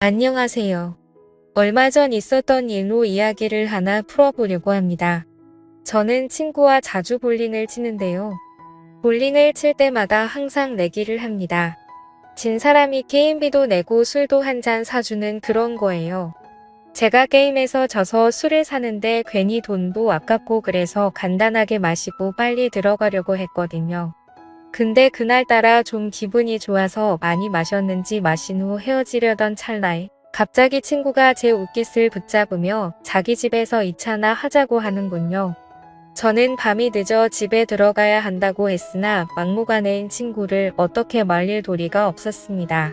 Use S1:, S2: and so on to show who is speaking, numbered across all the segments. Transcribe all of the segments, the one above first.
S1: 안녕하세요. 얼마 전 있었던 일로 이야기를 하나 풀어보려고 합니다. 저는 친구와 자주 볼링을 치는데요. 볼링을 칠 때마다 항상 내기를 합니다. 진 사람이 게임비도 내고 술도 한 잔 사주는 그런 거예요. 제가 게임에서 져서 술을 사는데 괜히 돈도 아깝고 그래서 간단하게 마시고 빨리 들어가려고 했거든요. 근데 그날따라 좀 기분이 좋아서 많이 마셨는지 마신 후 헤어지려던 찰나에 갑자기 친구가 제 옷깃을 붙잡으며 자기 집에서 2차나 하자고 하는군요. 저는 밤이 늦어 집에 들어가야 한다고 했으나 막무가내인 친구를 어떻게 말릴 도리가 없었습니다.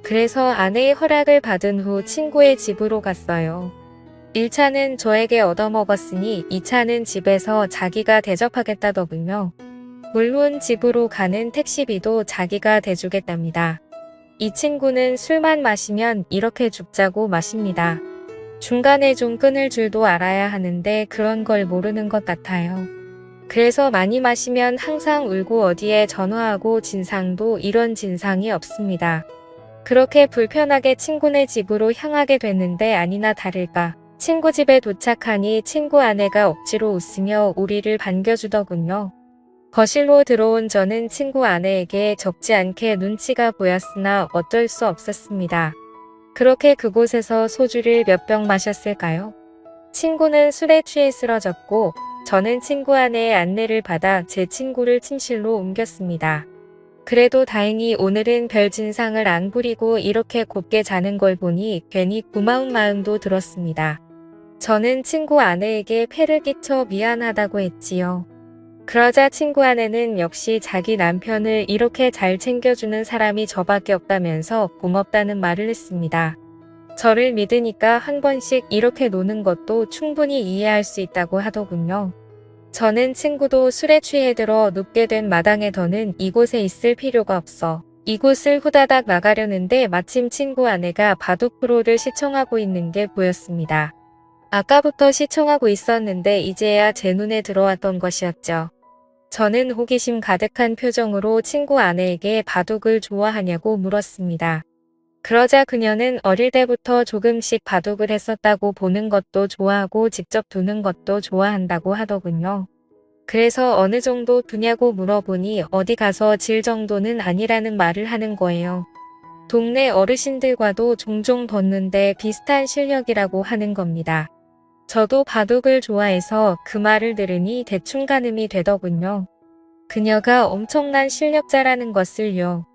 S1: 그래서 아내의 허락을 받은 후 친구의 집으로 갔어요. 1차는 저에게 얻어먹었으니 2차는 집에서 자기가 대접하겠다더군요. 물론 집으로 가는 택시비도 자기가 대주겠답니다. 이 친구는 술만 마시면 이렇게 죽자고 마십니다. 중간에 좀 끊을 줄도 알아야 하는데 그런 걸 모르는 것 같아요. 그래서 많이 마시면 항상 울고 어디에 전화하고 진상도 이런 진상이 없습니다. 그렇게 불편하게 친구네 집으로 향하게 됐는데 아니나 다를까. 친구 집에 도착하니 친구 아내가 억지로 웃으며 우리를 반겨주더군요. 거실로 들어온 저는 친구 아내에게 적지 않게 눈치가 보였으나 어쩔 수 없었습니다. 그렇게 그곳에서 소주를 몇 병 마셨을까요? 친구는 술에 취해 쓰러졌고 저는 친구 아내의 안내를 받아 제 친구를 침실로 옮겼습니다. 그래도 다행히 오늘은 별 진상을 안 부리고 이렇게 곱게 자는 걸 보니 괜히 고마운 마음도 들었습니다. 저는 친구 아내에게 폐를 끼쳐 미안하다고 했지요. 그러자 친구 아내는 역시 자기 남편을 이렇게 잘 챙겨주는 사람이 저밖에 없다면서 고맙다는 말을 했습니다. 저를 믿으니까 한 번씩 이렇게 노는 것도 충분히 이해할 수 있다고 하더군요. 저는 친구도 술에 취해 들어 눕게 된 마당에 더는 이곳에 있을 필요가 없어 이곳을 후다닥 나가려는데 마침 친구 아내가 바둑 프로를 시청하고 있는 게 보였습니다. 아까부터 시청하고 있었는데 이제야 제 눈에 들어왔던 것이었죠. 저는 호기심 가득한 표정으로 친구 아내에게 바둑을 좋아하냐고 물었습니다. 그러자 그녀는 어릴 때부터 조금씩 바둑을 했었다고 보는 것도 좋아하고 직접 두는 것도 좋아한다고 하더군요. 그래서 어느 정도 두냐고 물어보니 어디 가서 질 정도는 아니라는 말을 하는 거예요. 동네 어르신들과도 종종 뒀는데 비슷한 실력이라고 하는 겁니다. 저도 바둑을 좋아해서 그 말을 들으니 대충 가늠이 되더군요. 그녀가 엄청난 실력자라는 것을요.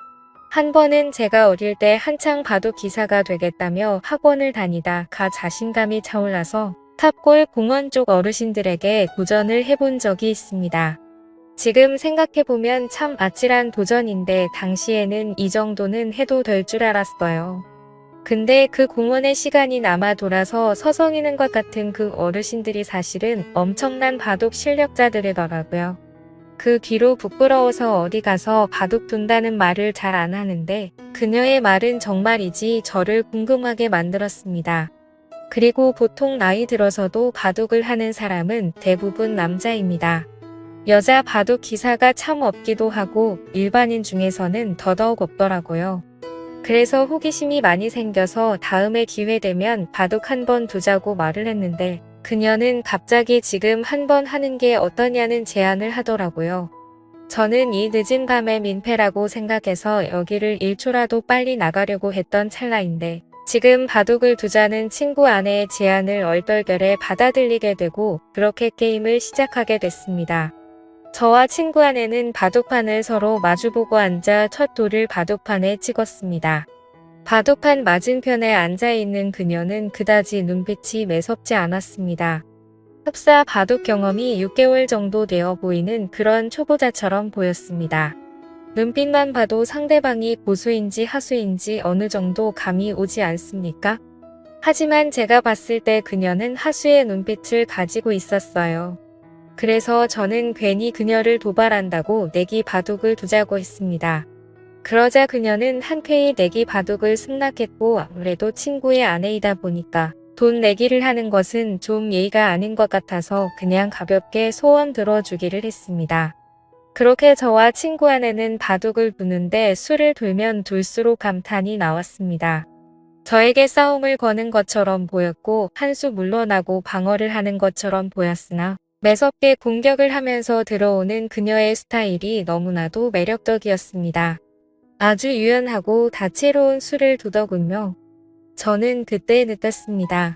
S1: 한 번은 제가 어릴 때 한창 바둑 기사가 되겠다며 학원을 다니다가 자신감이 차올라서 탑골 공원 쪽 어르신들에게 도전을 해본 적이 있습니다. 지금 생각해보면 참 아찔한 도전인데 당시에는 이 정도는 해도 될 줄 알았어요. 근데 그 공원의 시간이 남아 돌아서 서성이는 것 같은 그 어르신들이 사실은 엄청난 바둑 실력자들이더라고요. 그 뒤로 부끄러워서 어디 가서 바둑 둔다는 말을 잘 안 하는데 그녀의 말은 정말이지 저를 궁금하게 만들었습니다. 그리고 보통 나이 들어서도 바둑을 하는 사람은 대부분 남자입니다. 여자 바둑 기사가 참 없기도 하고 일반인 중에서는 더더욱 없더라고요. 그래서 호기심이 많이 생겨서 다음에 기회 되면 바둑 한번 두자고 말을 했는데 그녀는 갑자기 지금 한번 하는 게 어떠냐는 제안을 하더라고요. 저는 이 늦은 밤에 민폐라고 생각해서 여기를 1초라도 빨리 나가려고 했던 찰나인데 지금 바둑을 두자는 친구 아내의 제안을 얼떨결에 받아들이게 되고 그렇게 게임을 시작하게 됐습니다. 저와 친구 아내는 바둑판을 서로 마주보고 앉아 첫 돌을 바둑판에 찍었습니다. 바둑판 맞은편에 앉아있는 그녀는 그다지 눈빛이 매섭지 않았습니다. 흡사 바둑 경험이 6개월 정도 되어 보이는 그런 초보자처럼 보였습니다. 눈빛만 봐도 상대방이 고수인지 하수인지 어느 정도 감이 오지 않습니까? 하지만 제가 봤을 때 그녀는 하수의 눈빛을 가지고 있었어요. 그래서 저는 괜히 그녀를 도발한다고 내기 바둑을 두자고 했습니다. 그러자 그녀는 한쾌히 내기 바둑을 승낙했고 아무래도 친구의 아내이다 보니까 돈 내기를 하는 것은 좀 예의가 아닌 것 같아서 그냥 가볍게 소원 들어주기를 했습니다. 그렇게 저와 친구 아내는 바둑을 두는데 술을 들면 둘수록 감탄이 나왔습니다. 저에게 싸움을 거는 것처럼 보였고 한 수 물러나고 방어를 하는 것처럼 보였으나 매섭게 공격을 하면서 들어오는 그녀의 스타일이 너무나도 매력적이었습니다. 아주 유연하고 다채로운 수를 두더군요. 저는 그때 느꼈습니다.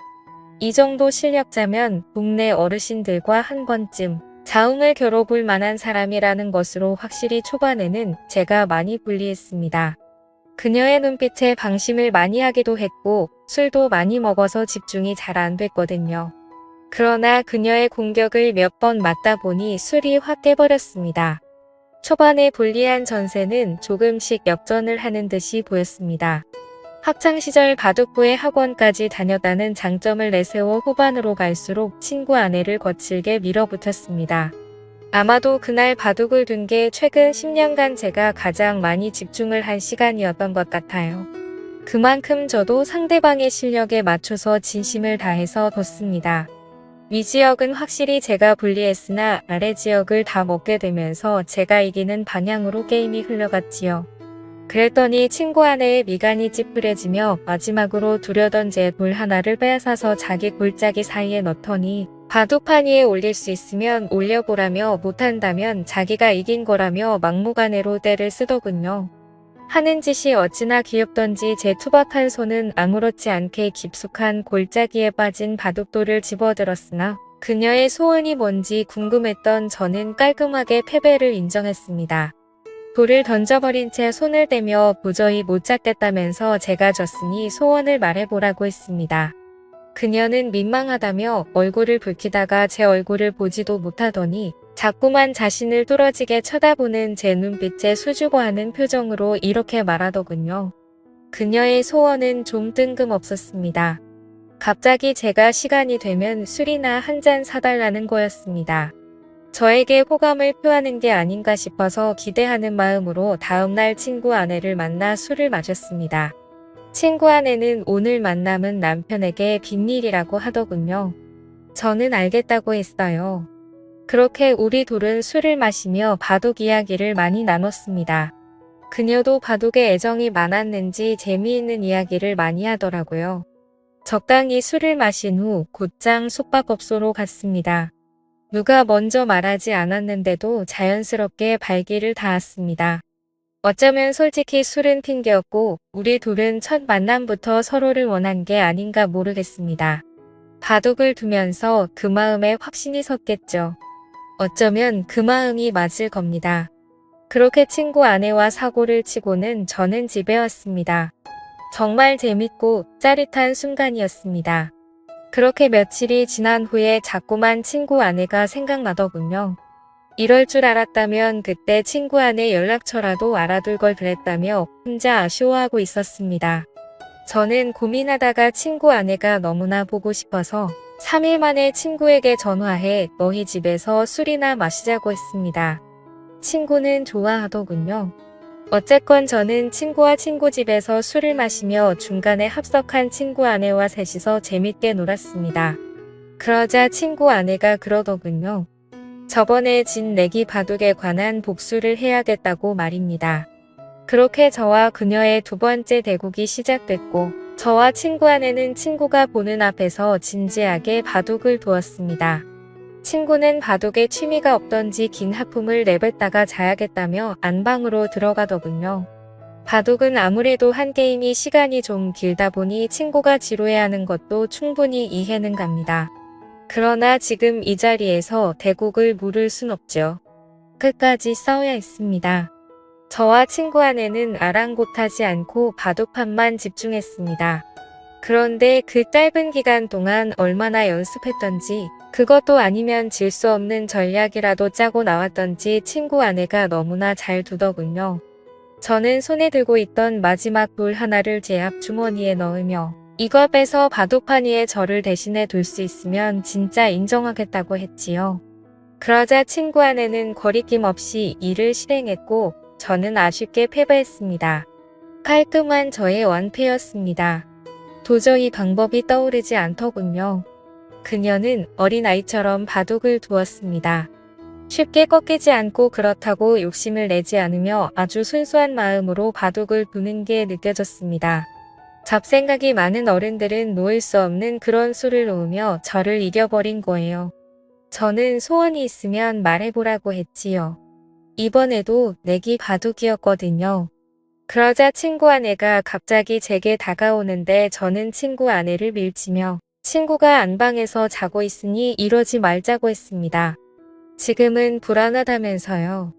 S1: 이 정도 실력자면 동네 어르신들과 한 번쯤 자웅을 겨뤄볼 만한 사람이라는 것으로 확실히 초반에는 제가 많이 불리했습니다. 그녀의 눈빛에 방심을 많이 하기도 했고 술도 많이 먹어서 집중이 잘 안 됐거든요. 그러나 그녀의 공격을 몇 번 맞다 보니 술이 확 깨버렸습니다. 초반에 불리한 전세는 조금씩 역전을 하는 듯이 보였습니다. 학창시절 바둑부의 학원까지 다녔다는 장점을 내세워 후반으로 갈수록 친구 아내를 거칠게 밀어붙였습니다. 아마도 그날 바둑을 둔 게 최근 10년간 제가 가장 많이 집중을 한 시간이었던 것 같아요. 그만큼 저도 상대방의 실력에 맞춰서 진심을 다해서 뒀습니다. 위 지역은 확실히 제가 불리했으나 아래 지역을 다 먹게 되면서 제가 이기는 방향으로 게임이 흘러갔지요. 그랬더니 친구 아내의 미간이 찌푸려지며 마지막으로 두려던 제 돌 하나를 빼앗아서 자기 골짜기 사이에 넣더니 바둑판 위에 올릴 수 있으면 올려보라며 못한다면 자기가 이긴 거라며 막무가내로 떼를 쓰더군요. 하는 짓이 어찌나 귀엽던지 제 투박한 손은 아무렇지 않게 깊숙한 골짜기에 빠진 바둑돌을 집어들었으나 그녀의 소원이 뭔지 궁금했던 저는 깔끔하게 패배를 인정했습니다. 돌을 던져버린 채 손을 떼며 도저히 못 잡겠다면서 제가 졌으니 소원을 말해보라고 했습니다. 그녀는 민망하다며 얼굴을 붉히다가 제 얼굴을 보지도 못하더니 자꾸만 자신을 뚫어지게 쳐다보는 제 눈빛에 수줍어하는 표정으로 이렇게 말하더군요. 그녀의 소원은 좀 뜬금없었습니다. 갑자기 제가 시간이 되면 술이나 한 잔 사달라는 거였습니다. 저에게 호감을 표하는 게 아닌가 싶어서 기대하는 마음으로 다음날 친구 아내를 만나 술을 마셨습니다. 친구 아내는 오늘 만남은 남편에게 빈일이라고 하더군요. 저는 알겠다고 했어요. 그렇게 우리 둘은 술을 마시며 바둑 이야기를 많이 나눴습니다. 그녀도 바둑에 애정이 많았는지 재미있는 이야기를 많이 하더라고요. 적당히 술을 마신 후 곧장 숙박업소로 갔습니다. 누가 먼저 말하지 않았는데도 자연스럽게 발길을 닿았습니다. 어쩌면 솔직히 술은 핑계였고 우리 둘은 첫 만남부터 서로를 원한 게 아닌가 모르겠습니다. 바둑을 두면서 그 마음에 확신이 섰겠죠. 어쩌면 그 마음이 맞을 겁니다. 그렇게 친구 아내와 사고를 치고는 저는 집에 왔습니다. 정말 재밌고 짜릿한 순간이었습니다. 그렇게 며칠이 지난 후에 자꾸만 친구 아내가 생각나더군요. 이럴 줄 알았다면 그때 친구 아내 연락처라도 알아둘 걸 그랬다며 혼자 아쉬워하고 있었습니다. 저는 고민하다가 친구 아내가 너무나 보고 싶어서 3일 만에 친구에게 전화해 너희 집에서 술이나 마시자고 했습니다. 친구는 좋아하더군요. 어쨌건 저는 친구와 친구 집에서 술을 마시며 중간에 합석한 친구 아내와 셋이서 재밌게 놀았습니다. 그러자 친구 아내가 그러더군요. 저번에 진 내기 바둑에 관한 복수를 해야겠다고 말입니다. 그렇게 저와 그녀의 두 번째 대국이 시작됐고 저와 친구 아내는 친구가 보는 앞에서 진지하게 바둑을 두었습니다. 친구는 바둑에 취미가 없던지 긴 하품을 내뱉다가 자야겠다며 안방으로 들어가더군요. 바둑은 아무래도 한 게임이 시간이 좀 길다 보니 친구가 지루해하는 것도 충분히 이해는 갑니다. 그러나 지금 이 자리에서 대국을 물을 순 없죠. 끝까지 싸워야 했습니다. 저와 친구 아내는 아랑곳하지 않고 바둑판만 집중했습니다. 그런데 그 짧은 기간 동안 얼마나 연습했던지 그것도 아니면 질 수 없는 전략이라도 짜고 나왔던지 친구 아내가 너무나 잘 두더군요. 저는 손에 들고 있던 마지막 돌 하나를 제 앞 주머니에 넣으며 이걸 빼서 바둑판 위에 저를 대신해 둘 수 있으면 진짜 인정하겠다고 했지요. 그러자 친구 아내는 거리낌 없이 이를 실행했고 저는 아쉽게 패배했습니다. 깔끔한 저의 완패였습니다. 도저히 방법이 떠오르지 않더군요. 그녀는 어린아이처럼 바둑을 두었습니다. 쉽게 꺾이지 않고 그렇다고 욕심을 내지 않으며 아주 순수한 마음으로 바둑을 두는 게 느껴졌습니다. 잡생각이 많은 어른들은 놓을 수 없는 그런 수를 놓으며 저를 이겨버린 거예요. 저는 소원이 있으면 말해보라고 했지요. 이번에도 내기 바둑이었거든요. 그러자 친구 아내가 갑자기 제게 다가오는데 저는 친구 아내를 밀치며 친구가 안방에서 자고 있으니 이러지 말자고 했습니다. 지금은 불안하다면서요.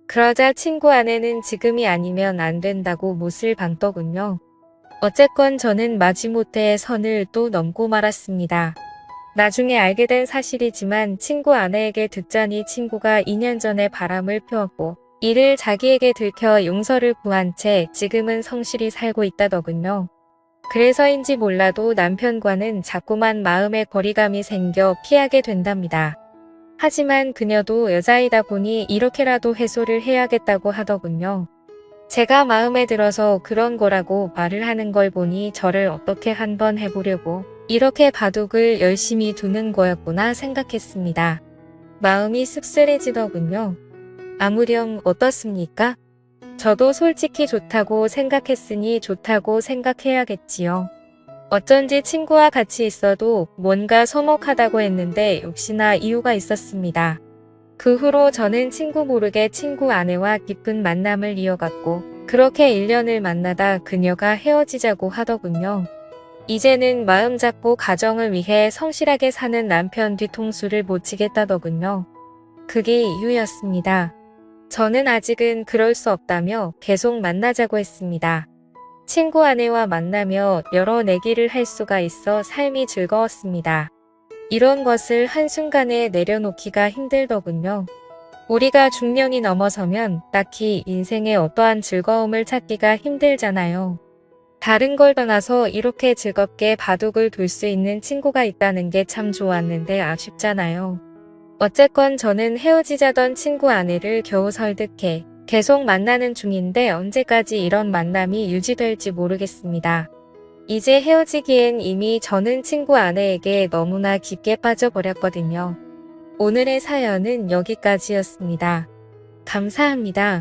S1: 그러자 친구 아내는 지금이 아니면 안 된다고 못을 박더군요. 어쨌건 저는 마지못해 선을 또 넘고 말았습니다. 나중에 알게 된 사실이지만 친구 아내에게 듣자니 친구가 2년 전에 바람을 피웠고 이를 자기에게 들켜 용서를 구한 채 지금은 성실히 살고 있다더군요. 그래서인지 몰라도 남편과는 자꾸만 마음의 거리감이 생겨 피하게 된답니다. 하지만 그녀도 여자이다 보니 이렇게라도 해소를 해야겠다고 하더군요. 제가 마음에 들어서 그런 거라고 말을 하는 걸 보니 저를 어떻게 한번 해보려고 이렇게 바둑을 열심히 두는 거였구나 생각했습니다. 마음이 씁쓸해지더군요. 아무렴 어떻습니까? 저도 솔직히 좋다고 생각했으니 좋다고 생각해야겠지요. 어쩐지 친구와 같이 있어도 뭔가 서먹하다고 했는데 역시나 이유가 있었습니다. 그 후로 저는 친구 모르게 친구 아내와 깊은 만남을 이어갔고 그렇게 1년을 만나다 그녀가 헤어지자고 하더군요. 이제는 마음 잡고 가정을 위해 성실하게 사는 남편 뒤통수를 못 치겠다더군요. 그게 이유였습니다. 저는 아직은 그럴 수 없다며 계속 만나자고 했습니다. 친구 아내와 만나며 여러 내기를 할 수가 있어 삶이 즐거웠습니다. 이런 것을 한순간에 내려놓기가 힘들더군요. 우리가 중년이 넘어서면 딱히 인생의 어떠한 즐거움을 찾기가 힘들잖아요. 다른 걸 떠나서 이렇게 즐겁게 바둑을 둘 수 있는 친구가 있다는 게 참 좋았는데 아쉽잖아요. 어쨌건 저는 헤어지자던 친구 아내를 겨우 설득해 계속 만나는 중인데 언제까지 이런 만남이 유지될지 모르겠습니다. 이제 헤어지기엔 이미 저는 친구 아내에게 너무나 깊게 빠져버렸거든요. 오늘의 사연은 여기까지였습니다. 감사합니다.